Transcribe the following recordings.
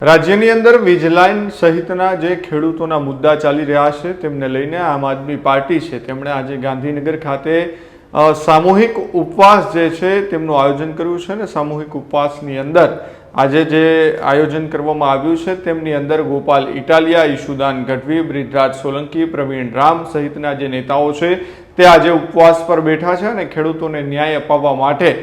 રાજ્યની અંદર વીજ લાઇન સહિતના જે ખેડૂતોના મુદ્દા ચાલી રહ્યા છે તેમને લઈને આમ આદમી પાર્ટી છે તેમણે આજે ગાંધીનગર ખાતે સામૂહિક ઉપવાસ જે છે તેમનું આયોજન કર્યું છે અને સામૂહિક ઉપવાસની અંદર આજે જે આયોજન કરવામાં આવ્યું છે તેમની અંદર ગોપાલ ઇટાલિયા, ઈશુદાન ગઢવી, બ્રિજરાજ સોલંકી, પ્રવીણ રામ સહિતના જે નેતાઓ છે તે આજે ઉપવાસ પર બેઠા છે અને ખેડૂતોને ન્યાય અપાવવા માટે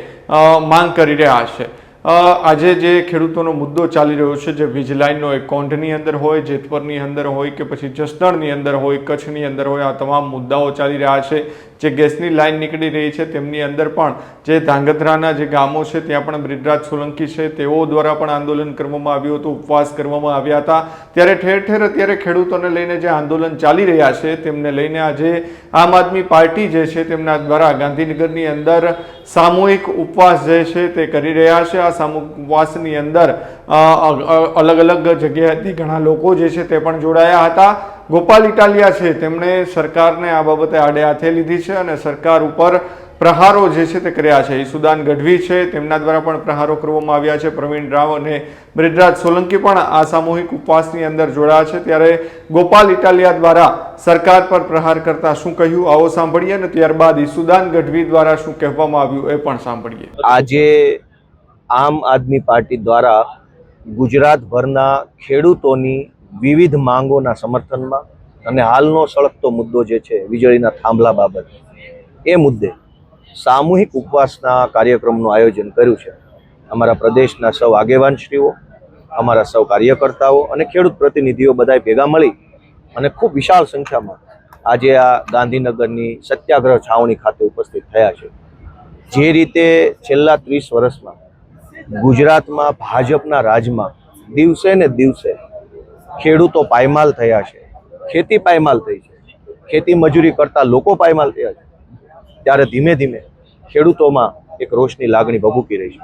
માંગ કરી રહ્યા છે। આજે જે ખેડૂતોનો મુદ્દો ચાલી રહ્યો છે, જે વીજ લાઇનનો એક કોંઢની અંદર હોય, જેતપરની અંદર હોય કે પછી જસદણની અંદર હોય, કચ્છની અંદર હોય, આ તમામ મુદ્દાઓ ચાલી રહ્યા છે। જે ગેસની લાઇન નીકળી રહી છે તેમની અંદર પણ જે ધાંગધ્રાના જે ગામો છે ત્યાં પણ બ્રિજરાજ સોલંકી છે તેઓ દ્વારા પણ આંદોલન કરવામાં આવ્યું હતું, ઉપવાસ કરવામાં આવ્યા હતા। ત્યારે ઠેર ઠેર અત્યારે ખેડૂતોને લઈને જે આંદોલન ચાલી રહ્યા છે તેમને લઈને આજે આમ આદમી પાર્ટી જે છે તેમના દ્વારા ગાંધીનગરની અંદર સામૂહિક ઉપવાસ જે છે તે કરી રહ્યા છે। આ સામૂહિક ઉપવાસની અંદર અલગ અલગ જગ્યાએથી ઘણા લોકો જે છે તે પણ જોડાયા હતા। ગોપાલ ઇટાલિયા છે તેમણે સરકારને આ બાબતે આડે હાથે લીધી છે અને સરકાર ઉપર પ્રહારો જે છે તે કર્યા છે। ઈશુદાન ગઢવી છે તેમના દ્વારા પણ પ્રહારો કરવામાં આવ્યા છે। પ્રવીણ રાવ અને બ્રિજરાજ સોલંકી પણ આ સામૂહિક ઉપવાસની અંદર જોડાયા છે। ત્યારે ગોપાલ ઇટાલિયા દ્વારા સરકાર પર પ્રહાર કરતા શું કહ્યું આવો સાંભળીએ અને ત્યારબાદ ઈશુદાન ગઢવી દ્વારા શું કહેવામાં આવ્યું એ પણ સાંભળીએ। આજે આમ આદમી પાર્ટી દ્વારા ગુજરાતભરના ખેડૂતોની વિવિધ માંગોના સમર્થનમાં અને હાલનો સળગતો મુદ્દો જે છે વીજળીના થાંભલા બાબત, એ મુદ્દે સામૂહિક ઉપવાસના કાર્યક્રમનું આયોજન કર્યું છે। અમારા પ્રદેશના સૌ આગેવાનશ્રીઓ, અમારા સૌ કાર્યકર્તાઓ અને ખેડૂત પ્રતિનિધિઓ બધાએ ભેગા મળી અને ખૂબ વિશાળ સંખ્યામાં આજે આ ગાંધીનગરની સત્યાગ્રહ છાવણી ખાતે ઉપસ્થિત થયા છે। જે રીતે છેલ્લા 30 વર્ષમાં ગુજરાતમાં ભાજપના રાજમાં દિવસે ને દિવસે ખેડૂતો પાયમાલ થયા છે, ખેતી પાયમાલ થઈ છે, ખેતી મજૂરી કરતા લોકો પાયમાલ થયા છે, ત્યારે ધીમે ધીમે ખેડૂતોમાં એક રોષની લાગણી ભભૂકી રહી છે।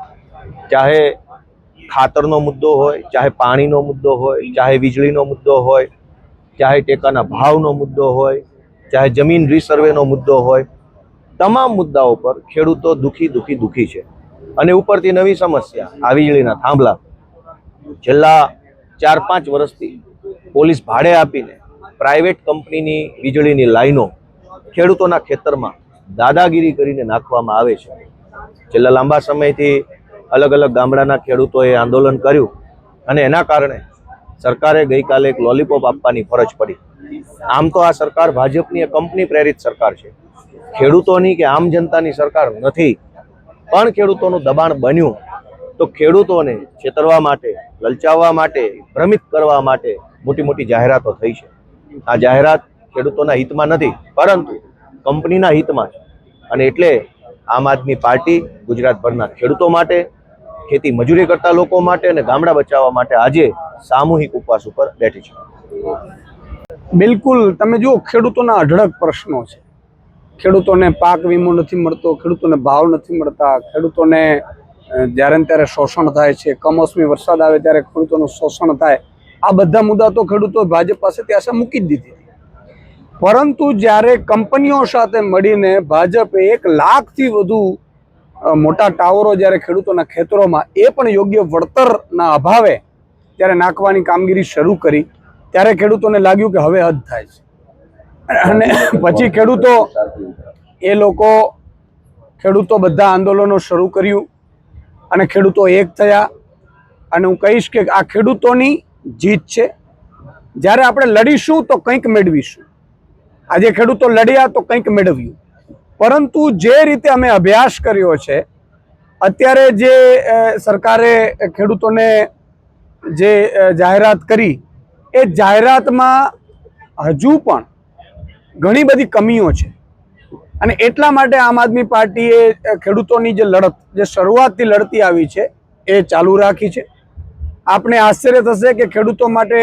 ચાહે ખાતરનો મુદ્દો હોય, ચાહે પાણીનો મુદ્દો હોય, ચાહે વીજળીનો મુદ્દો હોય, ચાહે ટેકાના ભાવનો મુદ્દો હોય, ચાહે જમીન રીસર્વેનો મુદ્દો હોય, તમામ મુદ્દાઓ પર ખેડૂતો દુખી છે। અને ઉપરથી નવી સમસ્યા આ વીજળીના થાંભલા। છેલ્લા 4-5 વર્ષથી પોલીસ ભાડે આપીને પ્રાઇવેટ કંપનીની વીજળીની લાઈનો ખેડૂતોના ખેતરમાં દાદાગીરી કરીને નાખવામાં આવે છે। છેલ્લા લાંબા સમયથી અલગ અલગ ગામડાના ખેડૂતોએ આંદોલન કર્યું અને એના કારણે સરકારે ગઈકાલે એક લોલીપોપ આપવાની ફરજ પડી। આમ તો આ સરકાર ભાજપની કંપની પ્રેરિત સરકાર છે, ખેડૂતોની કે આમ જનતાની સરકાર નથી, પણ ખેડૂતોનું દબાણ બન્યું તો ખેડૂતોને છેતરવા માટે, લલચાવવા માટે, ભ્રમિત કરવા માટે મોટી મોટી જાહેરાતો થઈ છે। આ જાહેરાત ખેડૂતોના હિતમાં નથી પરંતુ કંપનીના હિતમાં છે અને એટલે આમ આદમી પાર્ટી ગુજરાતભરના ખેડૂતો માટે, ખેતી મજૂરી કરતા લોકો માટે અને ગામડા બચાવવા માટે આજે સામૂહિક ઉપવાસ ઉપર બેઠી છે। બિલકુલ, તમે જુઓ ખેડૂતોના અઢળક પ્રશ્નો છે। ખેડૂતોને પાક વીમો નથી મળતો, ખેડૂતોને ભાવ નથી મળતા, ખેડૂતોને જ્યારે ને ત્યારે શોષણ થાય છે, કમોસમી વરસાદ આવે ત્યારે ખેડૂતોનું શોષણ થાય। આ બધા મુદ્દા તો ખેડૂતો ભાજપ પાસેથી આશા મૂકી જ દીધી હતી, પરંતુ જ્યારે કંપનીઓ સાથે મળીને ભાજપે 1 લાખથી વધુ મોટા ટાવરો જ્યારે ખેડૂતોના ખેતરોમાં એ પણ યોગ્ય વળતરના અભાવે ત્યારે નાખવાની કામગીરી શરૂ કરી ત્યારે ખેડૂતોને લાગ્યું કે હવે હદ થાય છે અને પછી ખેડૂતો બધા આંદોલનો શરૂ કર્યું અને ખેડૂતો એક થયા। અને હું કહીશ કે આ ખેડૂતોની જીત છે। જ્યારે આપણે લડીશું તો કંઈક મેળવીશું। આજે ખેડૂતો લડ્યા તો કંઈક મેળવ્યું, પરંતુ જે રીતે અમે અભ્યાસ કર્યો છે, અત્યારે જે સરકારે ખેડૂતોને જે જાહેરાત કરી એ જાહેરાતમાં હજુ પણ ઘણી બધી કમીઓ છે અને એટલા માટે આમ આદમી પાર્ટીએ ખેડૂતોની જે લડત જે શરૂઆતથી લડતી આવી છે એ ચાલુ રાખી છે। આપને આશ્ચર્ય થશે કે ખેડૂતો માટે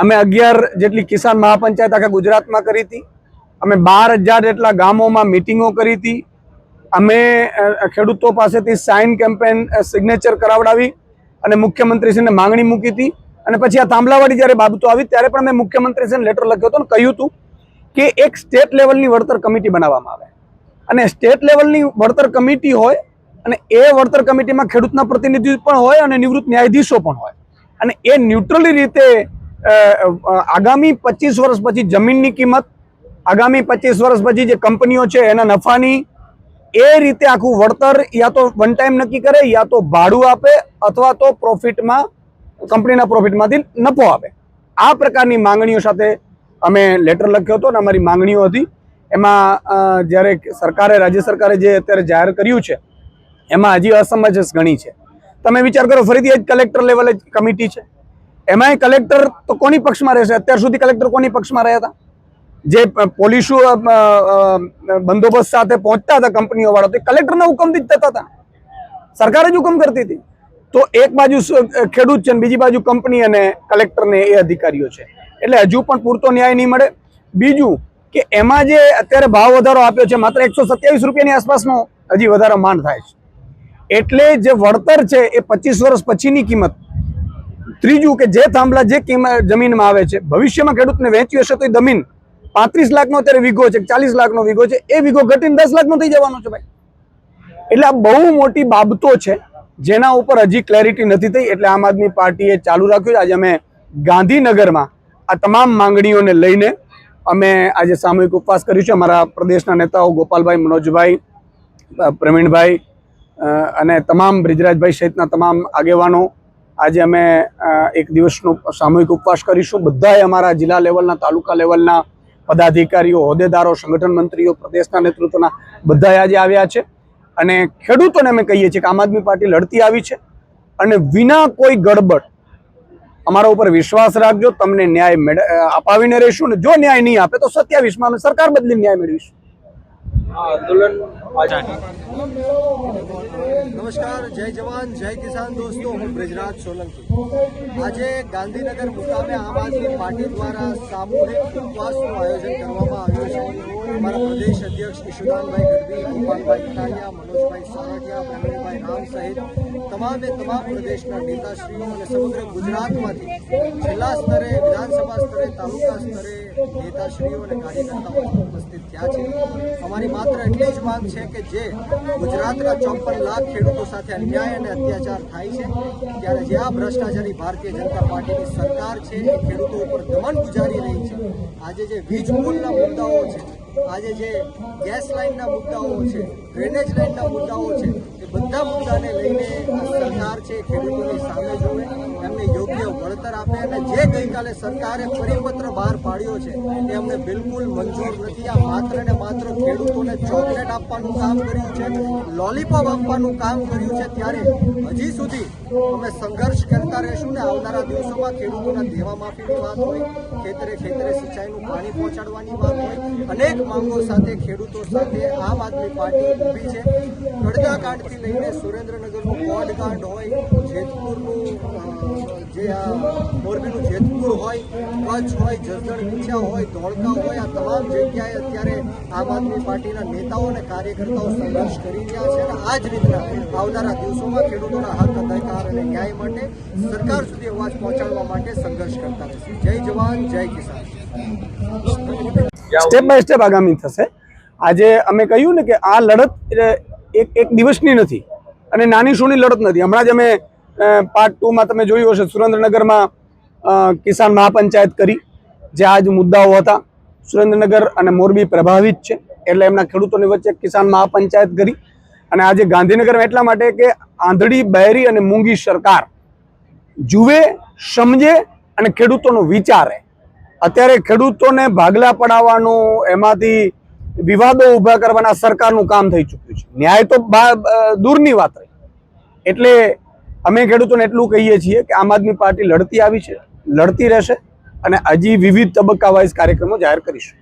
અમે 11 જેટલી કિસાન મહાપંચાયત આખા ગુજરાતમાં કરી હતી, અમે 12,000 જેટલા ગામોમાં મિટિંગો કરી હતી, અમે ખેડૂતો પાસેથી સાઇન કેમ્પેન સિગ્નેચર કરાવડાવી અને મુખ્યમંત્રીશ્રીને માંગણી મૂકી હતી। અને પછી આ થાંભલાવાળી જ્યારે બાબતો આવી ત્યારે પણ મેં મુખ્યમંત્રીશ્રીને લેટર લખ્યો હતો અને કહ્યું હતું કે એક સ્ટેટ લેવલની વળતર કમિટી બનાવવામાં આવે અને સ્ટેટ લેવલની વળતર કમિટી હોય અને એ વળતર કમિટીમાં ખેડૂતના પ્રતિનિધિ પણ હોય અને નિવૃત્ત ન્યાયાધીશો પણ હોય, અને એ ન્યુટ્રલી રીતે આગામી 25 વર્ષ પછી જમીનની કિંમત, આગામી 25 વર્ષ પછી જે કંપનીઓ છે એના નફાની, એ રીતે આખું વળતર યા તો વન ટાઈમ નક્કી કરે, યા તો ભાડું આપે, અથવા તો પ્રોફિટમાં, કંપનીના પ્રોફિટમાંથી નફો આપે. આ પ્રકારની માંગણીઓ સાથે અમે લેટર લખ્યો હતો અને અમારી માંગણીઓ હતી. એમાં જ્યારે સરકારે, રાજ્ય સરકારે જે અત્યારે જાહેર કર્યું છે એમાં હજી અસમંજસ ઘણી છે. તમે વિચાર કરો, ફરીથી જ કલેક્ટર લેવલે કમિટી છે, એમાંય કલેક્ટર તો કોની પક્ષમાં રહેશે? અત્યાર સુધી કલેક્ટર કોની પક્ષમાં રહ્યા હતા? જે પોલીસો બંદોબસ્ત સાથે પહોંચતા હતા કંપનીઓ વાળા, તો કલેક્ટરના હુકમથી જ થતા હતા, સરકાર જ હુકમ કરતી હતી. તો એક બાજુ ખેડૂત છે અને બીજી બાજુ કંપની અને કલેક્ટરને એ અધિકારીઓ છે, એટલે હજુ પણ પૂરતો ન્યાય નહીં મળે. બીજું કે એમાં જે અત્યારે ભાવ વધારો આપ્યો છે, માત્ર 127 રૂપિયાની આસપાસનો હજી વધારો માંડ થાય છે, એટલે જે વળતર છે એ 25 વર્ષ પછીની કિંમત. ત્રીજું કે જે થાંભલા જે જમીનમાં આવે છે, ભવિષ્યમાં ખેડૂતને વેચવી હશે તો એ જમીન 35 લાખનો અત્યારે વીઘો છે, 40 લાખનો વીઘો છે, એ વીઘો ઘટીને 10 લાખનો થઈ જવાનો છે ભાઈ. એટલે આ બહુ મોટી બાબતો છે જેના ઉપર હજી ક્લેરિટી નથી થઈ, એટલે આમ આદમી પાર્ટીએ ચાલુ રાખ્યું. આજે અમે ગાંધીનગરમાં આ તમામ માંગણીઓને લઈને અમે આજે સામૂહિક ઉપવાસ કર્યું છે. અમારા પ્રદેશના નેતાઓ ગોપાલભાઈ, મનોજભાઈ, પ્રવીણભાઈ અને તમામ બ્રિજરાજભાઈ સહિતના તમામ આગેવાનો આજે અમે એક દિવસનો સામૂહિક ઉપવાસ કરીશું. બધાએ અમારા જિલ્લા લેવલના, તાલુકા લેવલના પદાધિકારીઓ, હોદ્દેદારો, સંગઠન મંત્રીઓ, પ્રદેશના નેતૃત્વના બધાએ આજે આવ્યા છે. અને ખેડૂતોને અમે કહીએ છીએ કે આમ આદમી પાર્ટી લડતી આવી છે અને વિના કોઈ ગડબડ અમારા ઉપર વિશ્વાસ રાખજો, તમને ન્યાય અપાવીને રહીશું. અને જો ન્યાય નહીં આપે તો 27માં અમે સરકાર બદલીને ન્યાય મેળવીશું. નમસ્કાર, જય જવાન જય કિસાન દોસ્તો, હું બ્રિજરાજ સોલંકી. આજે ગાંધીનગર મુકામે આમ આદમી પાર્ટી દ્વારા સામૂહિક ઉપવાસનું આયોજન કરવામાં આવ્યું છે. અમારા પ્રદેશ અધ્યક્ષ ઈશુદાનભાઈ ગઢવી, ગોપાલભાઈ ઇટાલિયા, મનોજભાઈ સારઠિયા, પ્રવીણભાઈ રામ સહિત તમામે તમામ પ્રદેશના નેતાશ્રીઓ અને સમગ્ર ગુજરાતમાંથી જિલ્લા સ્તરે, વિધાનસભા સ્તરે, તાલુકા સ્તરે નેતાશ્રીઓ અને કાર્યકર્તાઓ ઉપસ્થિત થયા છે. અમારી માત્ર એટલી જ માંગ છે કે જે ગુજરાતના 54 લાખ ખેડૂતો સાથે અન્યાય અને અત્યાચાર થાય છે, ત્યારે જે આ ભ્રષ્ટાચારી ભારતીય જનતા પાર્ટીની સરકાર છે એ ખેડૂતો ઉપર દમન ગુજારી રહી છે. આજે જે વીજ પુલના મુદ્દાઓ છે, આજે જે ગેસ લાઇનના મુદ્દાઓ છે, ડ્રેનેજ લાઇનના મુદ્દાઓ છે, એ બધા મુદ્દાને લઈને આ સરકાર છે ખેડૂતોની સામે જોવે, એમને યોગ્ય વળતર આપે. અને જે ગઈકાલે સરકારે પરિપત્ર બહાર પાડ્યો છે એ અમને બિલકુલ મંજૂર નથી. આ માત્ર ને માત્ર ખેડૂતોને ચોકલેટ આપવાનું કામ કર્યું છે, લોલીપોપ આપવાનું કામ કર્યું છે. ત્યારે હજી સુધી અમે સંઘર્ષ કરતા રહીશું ને આવનારા દિવસોમાં ખેડૂતોના દેવા માફીની વાત હોય, ખેતરે ખેતરે સિંચાઈનું પાણી પહોંચાડવાની વાત હોય, અનેક માંગો સાથે ખેડૂતો સાથે આમ આદમી પાર્ટી ઊભી છે. કડદા કાંડથી લઈને સુરેન્દ્રનગરનું કોડ કાંડ હોય, જેતપુરનું જે મોરબીનું જેતપુર હોય, કચ્છ હોય, જસદણ વિછા હોય, ધોળકા હોય, આ તમામ જગ્યાએ અત્યારે આમ આદમી પાર્ટીના નેતાઓ અને કાર્યકર્તાઓ સંઘર્ષ કરી રહ્યા છે. અને આ જ રીતના આવનારા દિવસોમાં ખેડૂતોના હક, અધિકાર અને ન્યાય માટે સરકાર સુધી અવાજ પહોંચાડવા માટે સંઘર્ષ કરતા રહેશે. જય જવાન જય કિસાન. સ્ટેપ બાય સ્ટેપ આગામી થશે. આજે અમે કહ્યું ને કે આ લડત એક દિવસની નથી અને નાની સૂની લડત નથી. હમણાં જ અમે પાર્ટ 2માં તમે જોયું હશે, સુરેન્દ્રનગરમાં કિસાન મહાપંચાયત કરી, જે આજ મુદ્દાઓ હતા. સુરેન્દ્રનગર અને મોરબી પ્રભાવિત છે એટલે એમના ખેડૂતોની વચ્ચે કિસાન મહાપંચાયત કરી. અને આજે ગાંધીનગરમાં એટલા માટે કે આંધળી, બહેરી અને મૂંગી સરકાર જુએ, સમજે અને ખેડૂતોનો વિચારે. અત્યારે ખેડૂતોને ભાગલા પડાવવાનું, એમાંથી વિવાદો ઊભા કરવાના સરકારનું કામ થઈ ચૂક્યું છે. ન્યાય તો દૂરની વાત રહી. એટલે અમે ખેડૂતોને એટલું કહીએ છીએ કે આમ આદમી પાર્ટી લડતી આવી છે, લડતી રહેશે અને હજી વિવિધ તબક્કા વાઇઝ કાર્યક્રમો જાહેર કરીશું.